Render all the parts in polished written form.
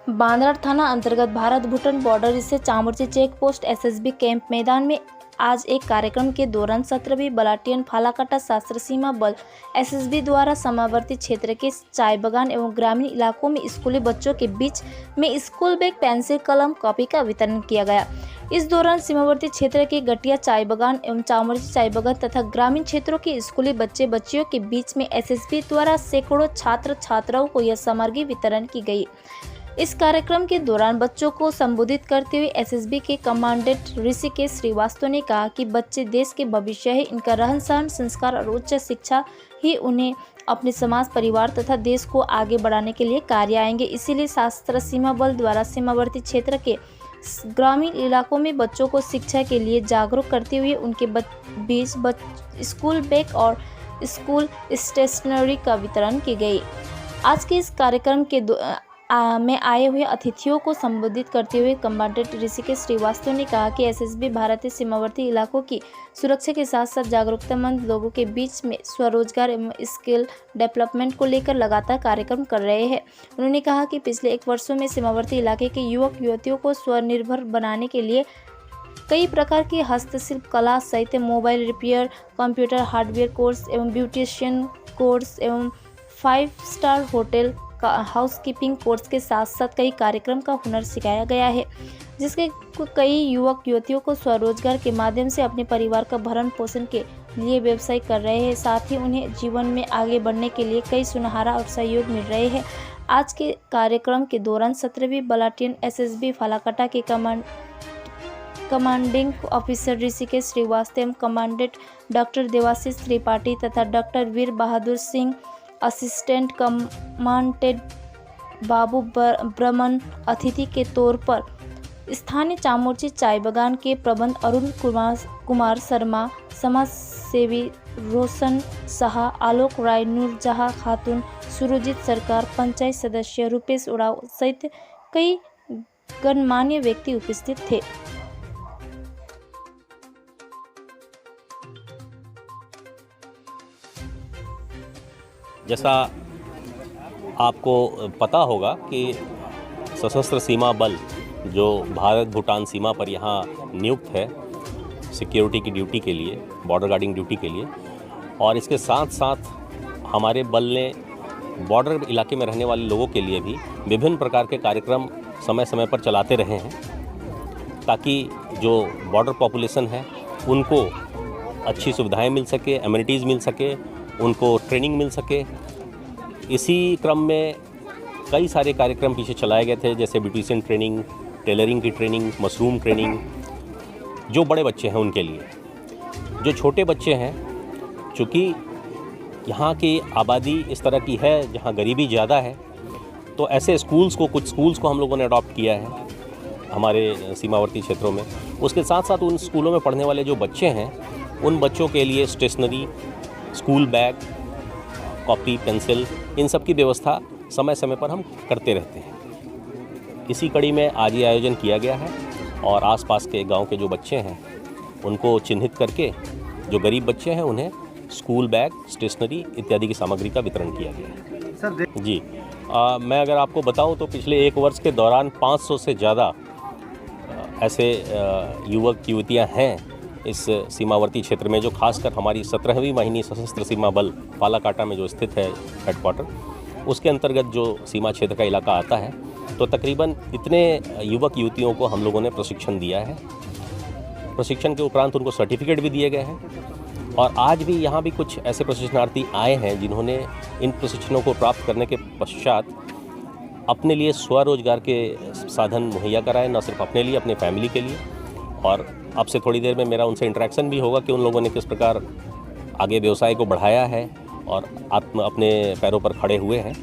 बांद्रा थाना अंतर्गत भारत भूटान बॉर्डर स्थित Chamurchi check post SSB camp मैदान में आज एक कार्यक्रम के दौरान 17वीं बटालियन फालाकाटा सशस्त्र सीमा बल एसएसबी द्वारा सीमावर्ती क्षेत्र के चाय बागान एवं ग्रामीण इलाकों में स्कूली बच्चों के बीच में स्कूल बैग, पेंसिल, कलम, कॉपी का वितरण किया गया। इस दौरान सीमावर्ती क्षेत्र के गटिया चाय बागान एवं चामुर्ची चाय बागान तथा ग्रामीण क्षेत्रों के स्कूली बच्चियों के बीच में एसएसबी द्वारा सैकड़ों छात्र छात्राओं को यह सामग्री वितरण की गई। इस कार्यक्रम के दौरान बच्चों को संबोधित करते हुए एसएसबी के कमांडेंट ऋषिकेश श्रीवास्तव ने कहा कि बच्चे देश के भविष्य है। इनका रहन सहन, संस्कार और उच्च शिक्षा ही उन्हें अपने समाज, परिवार तथा देश को आगे बढ़ाने के लिए कार्य आएंगे। इसीलिए सशस्त्र सीमा बल द्वारा सीमावर्ती क्षेत्र के ग्रामीण इलाकों में बच्चों को शिक्षा के लिए जागरूक करते हुए उनके बीच स्कूल बैग और स्कूल स्टेशनरी का वितरण की गई। आज के इस कार्यक्रम के में आए हुए अतिथियों को संबोधित करते हुए कमांडेंट ऋषिकेश श्रीवास्तव ने कहा कि एसएसबी भारतीय सीमावर्ती इलाकों की सुरक्षा के साथ साथ जागरूकतामंद लोगों के बीच में स्वरोजगार एवं स्किल डेवलपमेंट को लेकर लगातार कार्यक्रम कर रहे हैं। उन्होंने कहा कि पिछले 1 वर्षों में सीमावर्ती इलाके के युवक युवतियों को स्वनिर्भर बनाने के लिए कई प्रकार की हस्तशिल्प कला, साहित्य, mobile repair, computer hardware course एवं ब्यूटिशियन कोर्स एवं 5 स्टार होटल हाउसकीपिंग कोर्स के साथ साथ कई कार्यक्रम का हुनर सिखाया गया है, जिसके कई युवक युवतियों को स्वरोजगार के माध्यम से अपने परिवार का भरण पोषण के लिए व्यवसाय कर रहे हैं। साथ ही उन्हें जीवन में आगे बढ़ने के लिए कई सुनहरा और सहयोग मिल रहे हैं। आज के कार्यक्रम के दौरान 17वीं बटालियन एसएसबी फालाकाटा के commanding officer Rishikesh Srivastava, commandant doctor Debashish Tripathi तथा doctor Veer Bahadur Singh, assistant commandant Babu Brahman, अतिथि के तौर पर स्थानीय चामुर्ची चाय बागान के प्रबंध अरुण कुमार शर्मा, समाज सेवी रोशन शाह, आलोक राय, नूरजहां खातून, सुरजीत सरकार, पंचायत सदस्य रुपेश उराव सहित कई गणमान्य व्यक्ति उपस्थित थे। जैसा आपको पता होगा कि सशस्त्र सीमा बल जो भारत भूटान सीमा पर यहाँ नियुक्त है सिक्योरिटी की ड्यूटी के लिए, बॉर्डर गार्डिंग ड्यूटी के लिए, और इसके साथ साथ हमारे बल ने बॉर्डर इलाके में रहने वाले लोगों के लिए भी विभिन्न प्रकार के कार्यक्रम समय समय पर चलाते रहे हैं, ताकि जो बॉर्डर पॉपुलेशन है उनको अच्छी सुविधाएं मिल सके, एमिनिटीज़ मिल सके, उनको ट्रेनिंग मिल सके। इसी क्रम में कई सारे कार्यक्रम पीछे चलाए गए थे, जैसे ब्यूटिशियन ट्रेनिंग, टेलरिंग की ट्रेनिंग, मशरूम ट्रेनिंग, जो बड़े बच्चे हैं उनके लिए। जो छोटे बच्चे हैं, चूँकि यहाँ की आबादी इस तरह की है जहाँ गरीबी ज़्यादा है, तो ऐसे कुछ स्कूल्स को हम लोगों ने अडॉप्ट किया है हमारे सीमावर्ती क्षेत्रों में। उसके साथ साथ उन स्कूलों में पढ़ने वाले जो बच्चे हैं उन बच्चों के लिए stationery, school bag, copy, pencil, इन सब की व्यवस्था समय समय पर हम करते रहते हैं। इसी कड़ी में आज ये आयोजन किया गया है और आसपास के गांव के जो बच्चे हैं उनको चिन्हित करके जो गरीब बच्चे हैं उन्हें स्कूल बैग, स्टेशनरी इत्यादि की सामग्री का वितरण किया गया है। सर जी, मैं अगर आपको बताऊं तो पिछले 1 वर्ष के दौरान 500 से ज़्यादा ऐसे युवक युवतियां हैं इस सीमावर्ती क्षेत्र में, जो खासकर हमारी 17वीं वाहिनी सशस्त्र सीमा बल फालाकाटा में जो स्थित है हेडक्वार्टर, उसके अंतर्गत जो सीमा क्षेत्र का इलाका आता है, तो तकरीबन इतने युवक युवतियों को हम लोगों ने प्रशिक्षण दिया है। प्रशिक्षण के उपरांत उनको सर्टिफिकेट भी दिए गए हैं और आज भी यहाँ भी कुछ ऐसे प्रशिक्षणार्थी आए हैं जिन्होंने इन प्रशिक्षणों को प्राप्त करने के पश्चात अपने लिए स्वरोजगार के साधन मुहैया कराए, न सिर्फ अपने लिए, अपने फैमिली के लिए। और अब से थोड़ी देर में मेरा उनसे इंटरेक्शन भी होगा कि उन लोगों ने किस प्रकार आगे व्यवसाय को बढ़ाया है और अपने पैरों पर खड़े हुए हैं।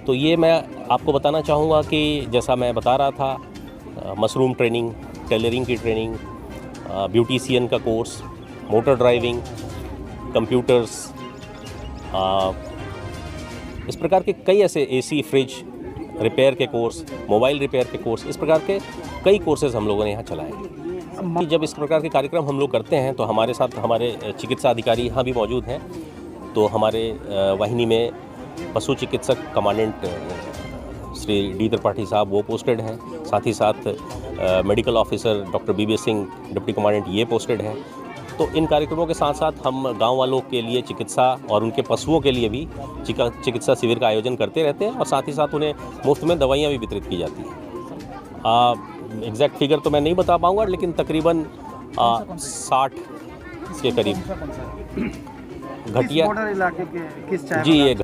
तो ये मैं आपको बताना चाहूँगा कि जैसा मैं बता रहा था, मशरूम ट्रेनिंग, टेलरिंग की ट्रेनिंग, ब्यूटिशियन का कोर्स, मोटर ड्राइविंग, कंप्यूटर्स, इस प्रकार के कई ऐसे एसी, फ्रिज रिपेयर के कोर्स, मोबाइल रिपेयर के कोर्स, इस प्रकार के कई कोर्सेज़ हम लोगों ने यहाँ चलाए हैं। जब इस प्रकार के कार्यक्रम हम लोग करते हैं तो हमारे साथ हमारे चिकित्सा अधिकारी यहाँ भी मौजूद हैं। तो हमारे वाहिनी में पशु चिकित्सक कमांडेंट श्री डी त्रिपाठी साहब वो पोस्टेड हैं, साथ ही साथ medical officer doctor BB Singh deputy commandant ये पोस्टेड हैं। तो इन कार्यक्रमों के साथ साथ हम गांव वालों के लिए चिकित्सा और उनके पशुओं के लिए भी चिकित्सा शिविर का आयोजन करते रहते हैं और साथ ही साथ उन्हें मुफ्त में दवाइयाँ भी वितरित की जाती हैं। एग्जैक्ट फिगर तो मैं नहीं बता पाऊँगा, लेकिन तकरीबन 60 के करीब घटिया बॉर्डर इलाके के किस जी ये